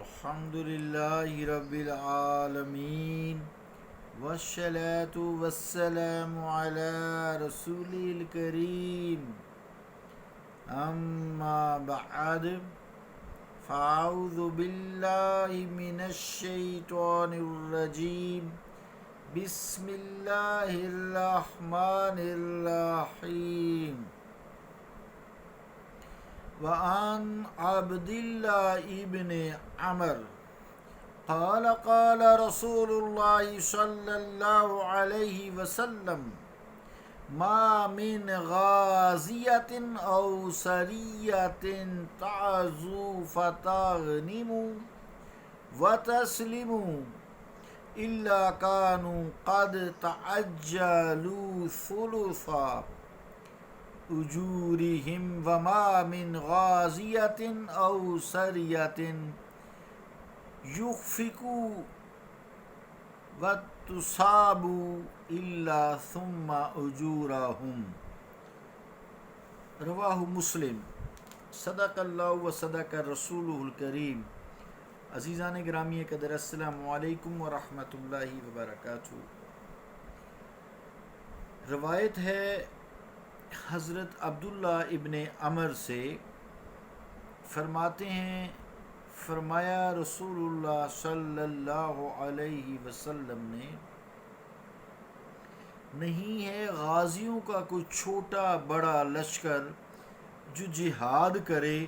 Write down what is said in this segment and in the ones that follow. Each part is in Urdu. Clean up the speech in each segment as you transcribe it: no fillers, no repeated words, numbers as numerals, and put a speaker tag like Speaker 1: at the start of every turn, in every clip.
Speaker 1: الحمد لله رب العالمين والصلاة والسلام على رسوله الكريم أما بعد فأعوذ بالله من الشيطان الرجيم بسم الله الرحمن الرحيم وعن عبد الله ابن عمر قال قال رسول الله صلى الله عليه وسلم ما من غازية أو سرية تعزو فتغنم وتسلم إلا كانوا قد تعجلوا ثلثا أجورهم وما من غازية أو سرية يخفقوا وتصابوا إلا ثم أجورهم رواہ مسلم۔ صدق اللہ و صدق رسولہ الکریم۔ عزیزان گرامی قدر، السلام علیکم ورحمۃ اللہ وبرکاتہ۔ روایت ہے حضرت عبداللہ ابن عمر سے، فرماتے ہیں فرمایا رسول اللہ صلی اللہ علیہ وسلم نے، نہیں ہے غازیوں کا کوئی چھوٹا بڑا لشکر جو جہاد کرے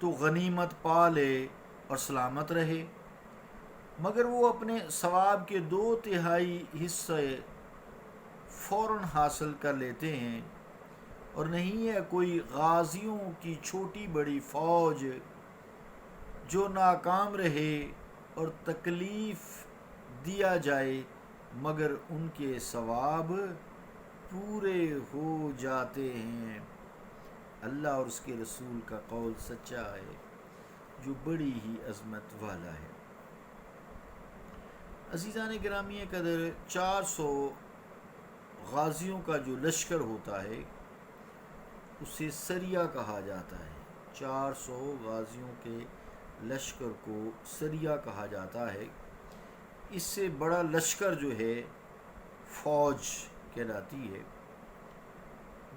Speaker 1: تو غنیمت پا لے اور سلامت رہے، مگر وہ اپنے ثواب کے 2/3 حصے فوراً حاصل کر لیتے ہیں، اور نہیں ہے کوئی غازیوں کی چھوٹی بڑی فوج جو ناکام رہے اور تکلیف دیا جائے مگر ان کے ثواب پورے ہو جاتے ہیں۔ اللہ اور اس کے رسول کا قول سچا ہے جو بڑی ہی عظمت والا ہے۔ عزیزان گرامی قدر، 400 غازیوں کا جو لشکر ہوتا ہے اسے سریہ کہا جاتا ہے۔ 400 غازیوں کے لشکر کو سریہ کہا جاتا ہے۔ اس سے بڑا لشکر جو ہے فوج کہلاتی ہے۔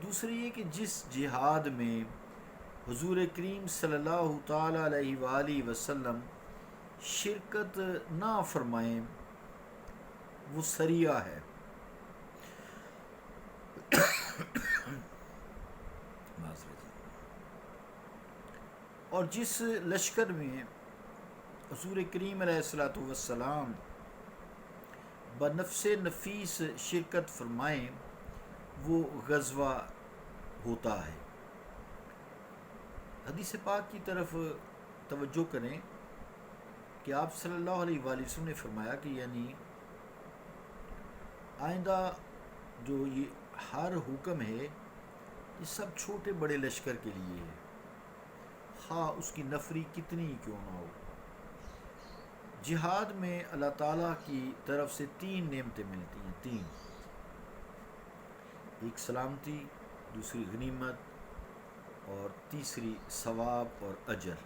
Speaker 1: دوسری یہ کہ جس جہاد میں حضور کریم صلی اللہ تعالیٰ علیہ وآلہ وسلم شرکت نہ فرمائیں وہ سریہ ہے۔ اور جس لشکر میں حضور کریم علیہ الصلوۃ والسلام بنفس نفیس شرکت فرمائیں وہ غزوہ ہوتا ہے۔ حدیث پاک کی طرف توجہ کریں کہ آپ صلی اللہ علیہ وآلہ وسلم نے فرمایا کہ یعنی آئندہ جو یہ ہر حکم ہے یہ سب چھوٹے بڑے لشکر کے لیے ہے، خواہ اس کی نفری کتنی ہی کیوں نہ ہو۔ جہاد میں اللہ تعالیٰ کی طرف سے 3 نعمتیں ملتی ہیں، 3، ایک سلامتی، دوسری غنیمت اور تیسری ثواب اور اجر۔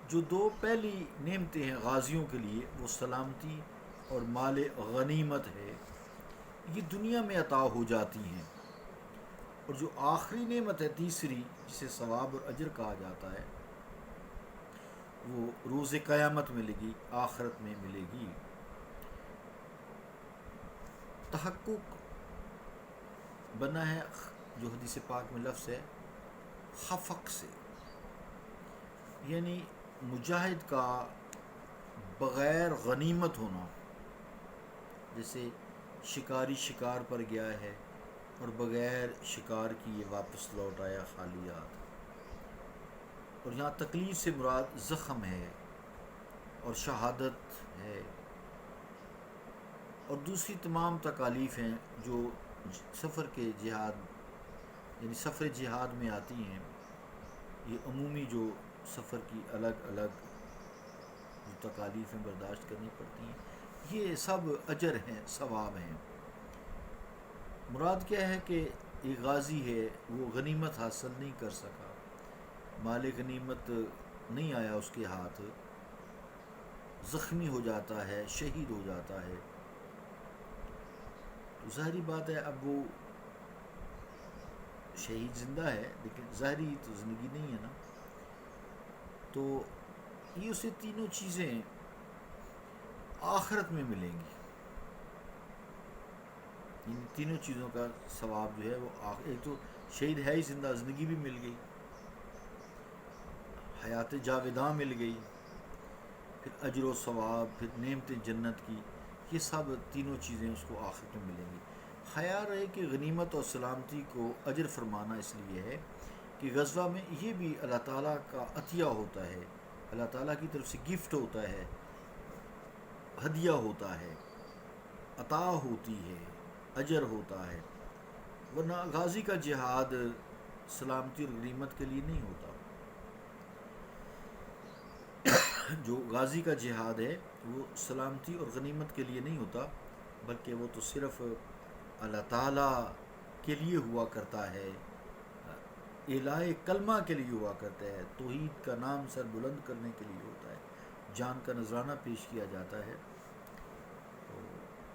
Speaker 1: جو 2 پہلی نعمتیں ہیں غازیوں کے لیے وہ سلامتی اور مال غنیمت ہے، یہ دنیا میں عطا ہو جاتی ہیں، اور جو آخری نعمت ہے تیسری جسے ثواب اور اجر کہا جاتا ہے وہ روز قیامت ملے گی، آخرت میں ملے گی۔ تحقق بنا ہے جو حدیث پاک میں لفظ ہے خفق سے، یعنی مجاہد کا بغیر غنیمت ہونا، جیسے شکاری شکار پر گیا ہے اور بغیر شکار کی یہ واپس لوٹ آیا خالی ہاتھ، اور یہاں تکلیف سے مراد زخم ہے اور شہادت ہے، اور دوسری تمام تکالیف ہیں جو سفر کے جہاد یعنی سفر جہاد میں آتی ہیں۔ یہ عمومی جو سفر کی الگ الگ جو تکالیفیں برداشت کرنی پڑتی ہیں، یہ سب اجر ہیں، ثواب ہیں۔ مراد کیا ہے کہ ایک غازی ہے وہ غنیمت حاصل نہیں کر سکا، مال غنیمت نہیں آیا اس کے ہاتھ، زخمی ہو جاتا ہے، شہید ہو جاتا ہے، تو ظاہری بات ہے اب وہ شہید زندہ ہے لیکن ظاہری تو زندگی نہیں ہے نا. تو یہ اسے تینوں چیزیں آخرت میں ملیں گی. ان تینوں چیزوں کا ثواب جو ہے وہ ایک تو شہید ہے ہی زندہ، زندگی بھی مل گئی، حیات جاویداں مل گئی، پھر اجر و ثواب، پھر نعمت جنت کی، یہ سب تینوں چیزیں اس کو آخرت میں ملیں گی. خیال رہے کہ غنیمت اور سلامتی کو اجر فرمانا اس لیے ہے کہ غزوہ میں یہ بھی اللہ تعالیٰ کا عطیہ ہوتا ہے، اللہ تعالیٰ کی طرف سے گفٹ ہوتا ہے، ہدیہ ہوتا ہے، عطا ہوتی ہے، اجر ہوتا ہے. ورنہ غازی کا جہاد سلامتی اور غنیمت کے لیے نہیں ہوتا. جو غازی کا جہاد ہے وہ سلامتی اور غنیمت کے لیے نہیں ہوتا، بلکہ وہ تو صرف اللہ تعالیٰ کے لیے ہوا کرتا ہے، اعلاء کلمہ کے لیے ہوا کرتا ہے، توحید کا نام سر بلند کرنے کے لیے ہوتا ہے، جان کا نذرانہ پیش کیا جاتا ہے. تو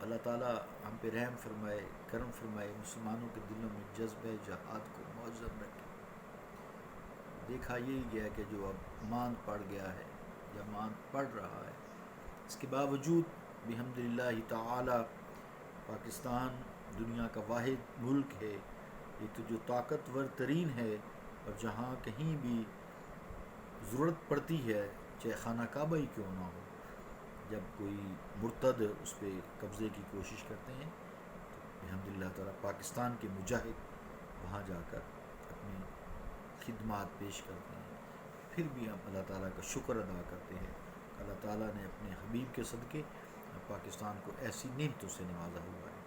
Speaker 1: اللہ تعالیٰ ہم پہ رحم فرمائے، کرم فرمائے، مسلمانوں کے دلوں میں جذبہ جہاد کو معظم رکھے. دیکھا یہی گیا کہ جو اب ماند پڑ گیا ہے یا ماند پڑ رہا ہے، اس کے باوجود بحمد اللہ تعالی پاکستان دنیا کا واحد ملک ہے، ایک تو جو طاقتور ترین ہے، اور جہاں کہیں بھی ضرورت پڑتی ہے چاہے خانہ کعبہ ہی کیوں نہ ہو، جب کوئی مرتد اس پہ قبضے کی کوشش کرتے ہیں تو الحمد للہ تعالیٰ پاکستان کے مجاہد وہاں جا کر اپنی خدمات پیش کرتے ہیں. پھر بھی ہم اللہ تعالیٰ کا شکر ادا کرتے ہیں. اللہ تعالیٰ نے اپنے حبیب کے صدقے پاکستان کو ایسی نعمتوں سے نوازا ہوا ہے.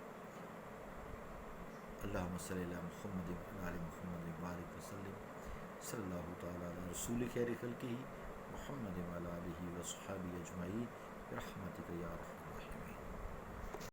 Speaker 1: اللہم صلی علی محمد وعلی محمد بارک وسلم. صلی اللہ تعالیٰ علی رسول خیر خلقہ محمد وعلی آلہ وصحبہ اجمعین برحمتک یا رحمن.